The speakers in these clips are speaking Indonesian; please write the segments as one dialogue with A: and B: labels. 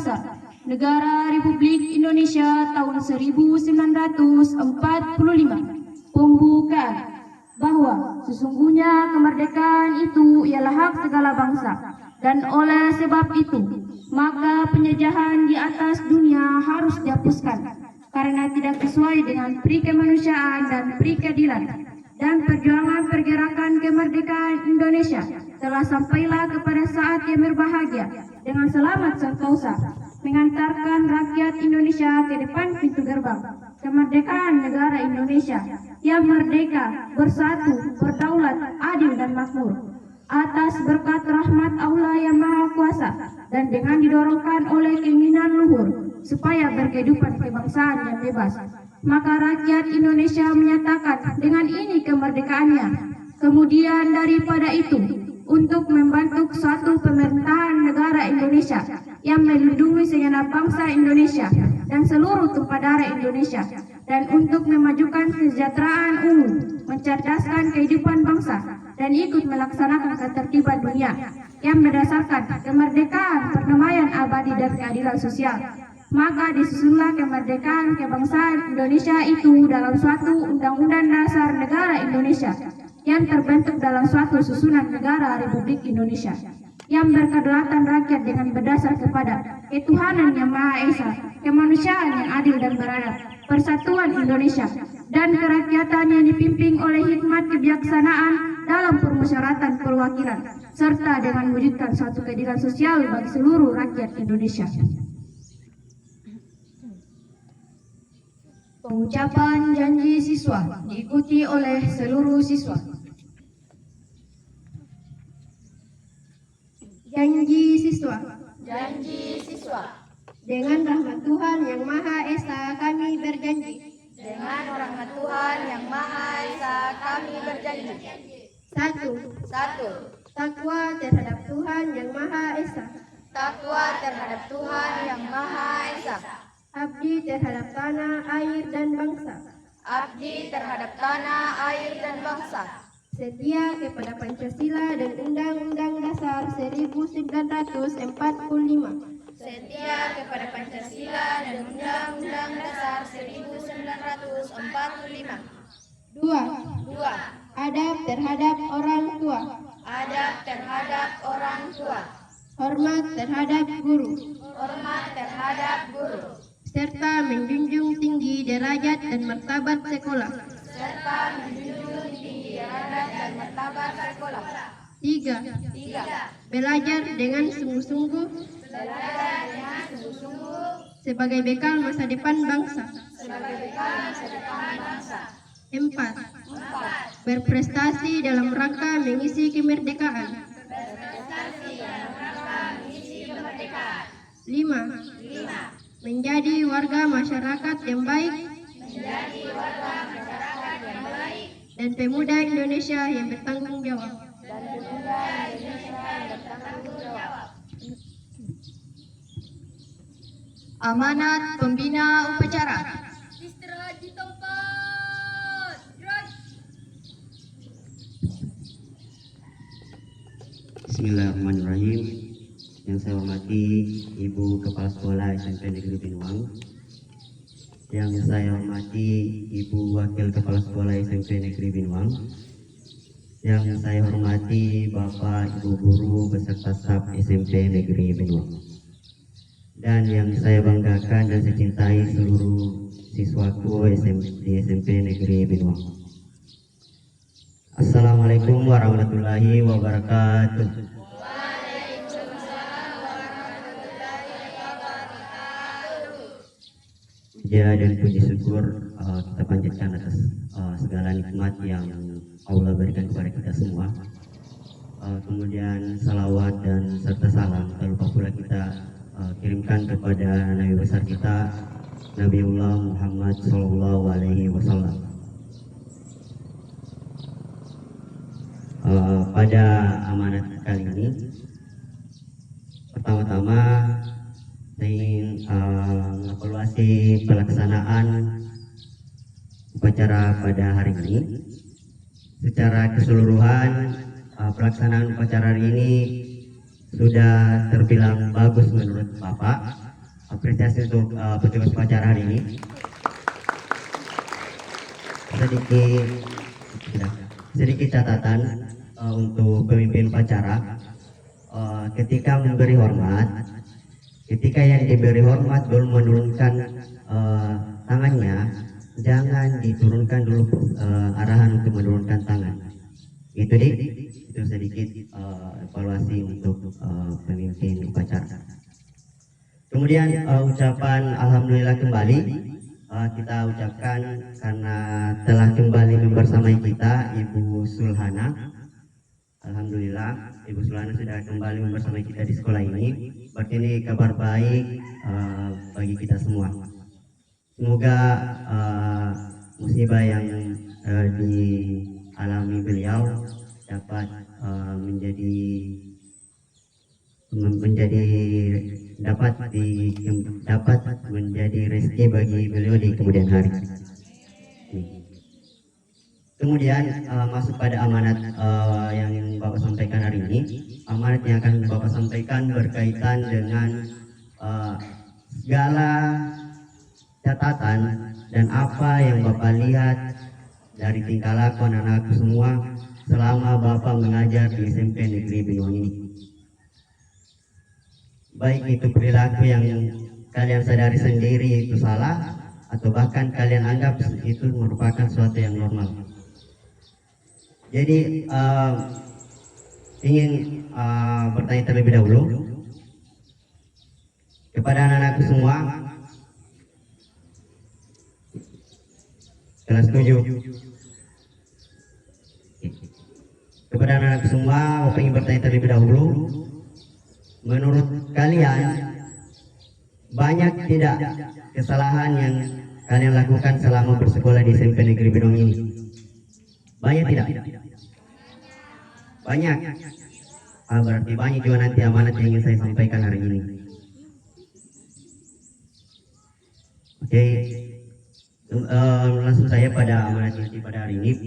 A: bangsa Negara Republik Indonesia tahun 1945. Pembukaan bahwa sesungguhnya kemerdekaan itu ialah hak segala bangsa, dan oleh sebab itu maka penjajahan di atas dunia harus dihapuskan karena tidak sesuai dengan peri kemanusiaan dan peri keadilan. Dan perjuangan pergerakan kemerdekaan Indonesia telah sampailah kepada saat yang berbahagia dengan selamat sentosa, mengantarkan rakyat Indonesia ke depan pintu gerbang kemerdekaan negara Indonesia yang merdeka, bersatu, berdaulat, adil dan makmur atas berkat rahmat Allah yang Maha Kuasa, dan dengan didorongkan oleh keinginan luhur supaya berkehidupan kebangsaan yang bebas, maka rakyat Indonesia menyatakan dengan ini kemerdekaannya. Kemudian daripada itu, untuk membantu suatu pemerintahan negara Indonesia yang melindungi segenap bangsa Indonesia dan seluruh tumpah darah Indonesia, dan untuk memajukan kesejahteraan umum, mencerdaskan kehidupan bangsa, dan ikut melaksanakan ketertiban dunia yang berdasarkan kemerdekaan, perdamaian abadi dan keadilan sosial. Maka disusunlah kemerdekaan kebangsaan Indonesia itu dalam suatu Undang-Undang Dasar Negara Indonesia yang terbentuk dalam suatu susunan negara Republik Indonesia yang berkedaulatan rakyat dengan berdasar kepada ketuhanan yang Maha Esa, kemanusiaan yang adil dan beradab, persatuan Indonesia, dan kerakyatan yang dipimpin oleh hikmat kebijaksanaan dalam permusyawaratan perwakilan, serta dengan mewujudkan suatu keadilan sosial bagi seluruh rakyat Indonesia. Pengucapan janji siswa diikuti oleh seluruh siswa. Janji siswa.
B: Janji siswa.
A: Dengan rahmat Tuhan yang Maha Esa kami berjanji.
B: Dengan rahmat Tuhan yang Maha Esa kami berjanji.
A: Satu. Takwa terhadap Tuhan yang Maha Esa.
B: Takwa terhadap Tuhan yang Maha Esa.
A: Abdi terhadap tanah, air, dan bangsa.
B: Abdi terhadap tanah, air, dan bangsa.
A: Setia kepada Pancasila dan Undang-Undang Dasar 1945.
B: Setia kepada Pancasila dan Undang-Undang Dasar 1945.
A: Dua. Adab terhadap orang tua.
B: Adab terhadap orang tua.
A: Hormat terhadap guru.
B: Hormat terhadap guru.
A: Serta menjunjung tinggi derajat dan martabat sekolah.
B: Serta menjunjung tinggi derajat dan martabat sekolah.
A: Tiga. Belajar dengan sungguh-sungguh.
B: Belajar dengan sungguh-sungguh
A: sebagai bekal masa depan bangsa.
B: sebagai bekal masa depan bangsa.
A: 4. Berprestasi dalam rangka mengisi kemerdekaan.
B: Berprestasi dalam rangka mengisi kemerdekaan.
A: 5. Menjadi warga masyarakat yang baik.
B: Menjadi warga masyarakat yang baik.
A: Dan pemuda Indonesia yang bertanggung jawab.
B: Dan pemuda Indonesia yang bertanggung jawab.
A: Amanat pembina upacara.
B: Istirahat di tempat. Gerak.
C: Bismillahirrahmanirrahim. Yang saya hormati Ibu Kepala Sekolah SMP Negeri Binuang. Yang saya hormati Ibu Wakil Kepala Sekolah SMP Negeri Binuang. Yang saya hormati Bapak Ibu Guru beserta staf SMP Negeri Binuang. Dan yang saya banggakan dan saya cintai seluruh siswaku di SMP Negeri Binuang. Assalamualaikum warahmatullahi wabarakatuh. Puja dan puji syukur kita panjatkan atas segala nikmat yang Allah berikan kepada kita semua. Kemudian salawat dan serta salam tak lupa pula kita kirimkan kepada Nabi besar kita, Nabiullah Muhammad Sallallahu Alaihi Wasallam. Pada amanat kali ini, pertama-tama saya ingin mengevaluasi pelaksanaan upacara pada hari ini. Secara keseluruhan, pelaksanaan upacara hari ini sudah terbilang bagus menurut Bapak. apresiasi untuk petugas upacara hari ini. Sedikit catatan untuk pemimpin upacara. Ketika memberi hormat, ketika yang diberi hormat belum menurunkan tangannya, jangan diturunkan dulu arahan untuk menurunkan tangan. Itu sedikit evaluasi untuk pemimpin upacara. Kemudian ucapan alhamdulillah kembali kita ucapkan karena telah kembali membersamai kita Ibu Sulhana. Alhamdulillah Ibu Sulhana sudah kembali membersamai kita di sekolah ini. Berarti ini kabar baik bagi kita semua. Semoga musibah yang dialami beliau dapat dapat menjadi rezeki bagi beliau di kemudian hari. Kemudian masuk pada amanat yang Bapak sampaikan hari ini. Amanat yang akan Bapak sampaikan berkaitan dengan segala catatan dan apa yang Bapak lihat dari tingkah laku anak-anak semua selama Bapak mengajar di SMP Negeri Binuang ini. Baik itu perilaku yang kalian sadari sendiri itu salah, atau bahkan kalian anggap itu merupakan sesuatu yang normal. Jadi ingin bertanya terlebih dahulu kepada anak-anakku semua kelas 7. Kepada anak-anak semua, Bapak ingin bertanya terlebih dahulu, menurut kalian banyak tidak kesalahan yang kalian lakukan selama bersekolah di SMP Negeri Binuang ini? Banyak tidak? Banyak. Berarti banyak juga nanti amanat yang ingin saya sampaikan hari ini. Oke, langsung saya pada amanat inti pada hari ini.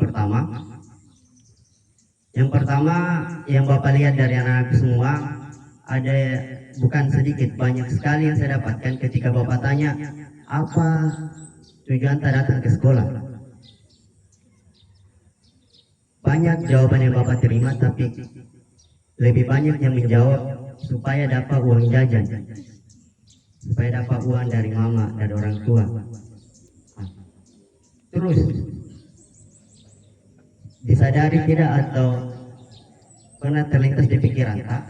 C: Yang pertama yang Bapak lihat dari anak-anak semua, ada bukan sedikit, banyak sekali yang saya dapatkan ketika Bapak tanya apa tujuan datang ke sekolah. Banyak jawaban yang Bapak terima, tapi lebih banyak yang menjawab supaya dapat uang jajan, supaya dapat uang dari mama, dari orang tua. Terus disadari tidak atau pernah terlintas di pikiran tak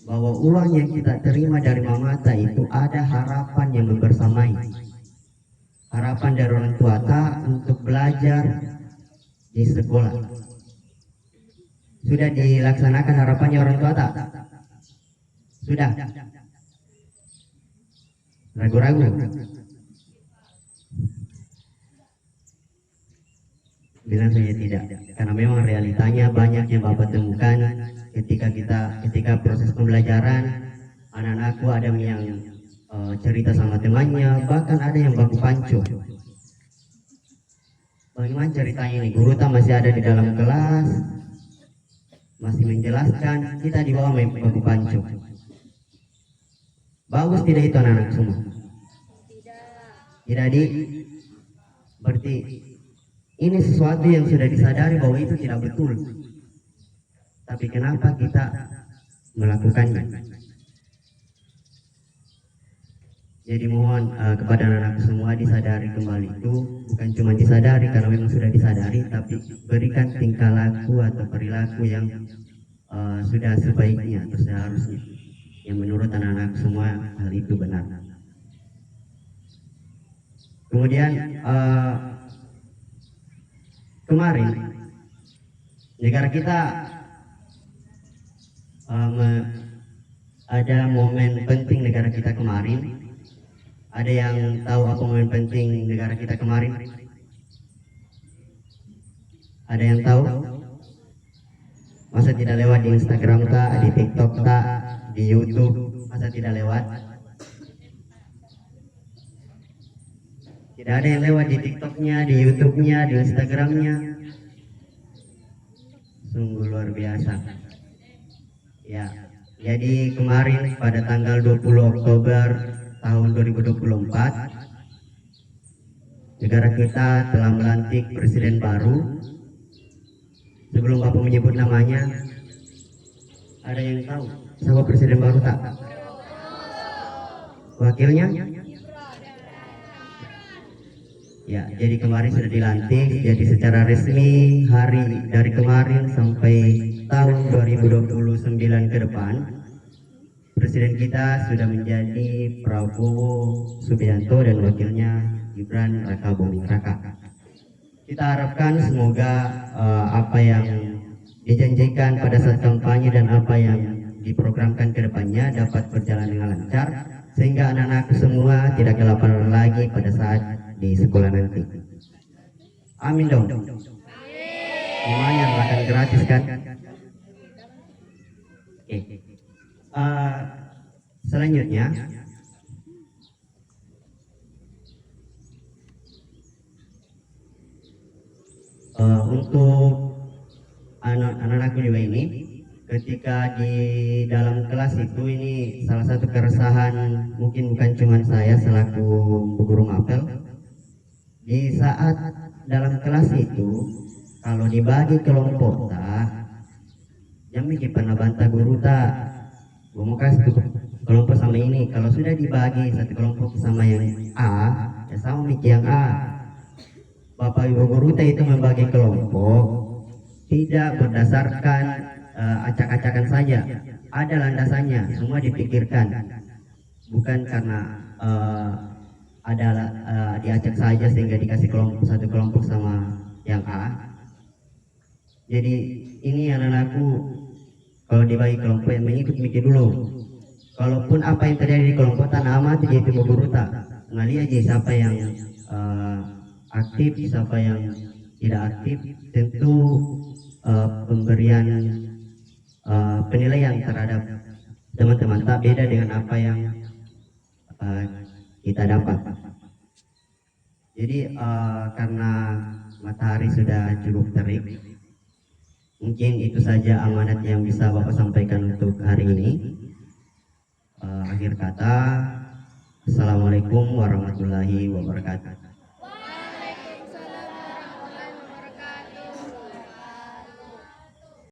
C: bahwa uang yang kita terima dari mama tak itu ada harapan yang membersamai, harapan dari orang tua tak untuk belajar di sekolah. Sudah dilaksanakan harapannya orang tua tak? Sudah? Ragu-ragu? Bilang saja tidak, karena memang realitanya banyak yang Bapak temukan ketika proses pembelajaran. Anak-anakku ada yang cerita sama temannya, bahkan ada yang baku panco. Bagaimana ceritanya ini? Guru tak masih ada di dalam kelas, masih menjelaskan, kita di bawah main baku panco. Bagus tidak itu anak-anak semua? Tidak. Berarti ini sesuatu yang sudah disadari bahwa itu tidak betul. Tapi kenapa kita melakukannya? Jadi mohon kepada anak-anak semua disadari kembali itu, bukan cuma disadari karena memang sudah disadari, tapi berikan tingkah laku atau perilaku yang sudah sebaiknya atau seharusnya, yang menurut anak-anak semua hal itu benar. Kemudian kemarin negara kita ada momen penting negara kita kemarin. Ada yang tahu apa momen penting negara kita kemarin? Ada yang tahu? Masa tidak lewat di Instagram tak, di TikTok tak, di YouTube? Masa tidak lewat? Tidak ada yang lewat di TikToknya, di YouTube-nya, di Instagramnya. Sungguh luar biasa. Ya, jadi kemarin pada tanggal 20 Oktober tahun 2024 negara kita telah melantik presiden baru. Sebelum Bapak menyebut namanya, ada yang tahu siapa presiden baru tak? Wakilnya? Ya, jadi kemarin sudah dilantik, jadi secara resmi hari dari kemarin sampai tahun 2029 ke depan, presiden kita sudah menjadi Prabowo Subianto dan wakilnya Gibran Raka Buming Raka. Kita harapkan semoga apa yang dijanjikan pada saat kampanye dan apa yang diprogramkan ke depannya dapat berjalan dengan lancar, sehingga anak-anakku semua tidak kelaparan lagi pada saat di sekolah nanti. Amin dong. Lumayan makan gratis kan? Oke. Selanjutnya untuk anak-anakku juga ini, ketika di dalam kelas itu, ini salah satu keresahan mungkin bukan cuma saya selaku guru mapel. Di saat dalam kelas itu, kalau dibagi kelompok tak, yang mikir pernah bantah guru tak, gue mau kasih tuh kelompok sama ini. Kalau sudah dibagi satu kelompok sama yang A, ya sama mikir yang A. Bapak Ibu guru itu membagi kelompok tidak berdasarkan acak-acakan saja, ada landasannya, semua dipikirkan, bukan karena diacak saja sehingga dikasih satu kelompok sama yang A. Jadi ini anak-anakku, kalau dibagi kelompok yang mengikut mikir dulu. Kalaupun apa yang terjadi di kelompok tanah amat dia itu guru tak ngali aja siapa yang aktif, siapa yang tidak aktif. Tentu pemberian penilaian terhadap teman-teman tak beda dengan apa yang kita dapat. Jadi karena matahari sudah cukup terik, mungkin itu saja amanat yang bisa Bapak sampaikan untuk hari ini. Akhir kata, Assalamualaikum warahmatullahi wabarakatuh.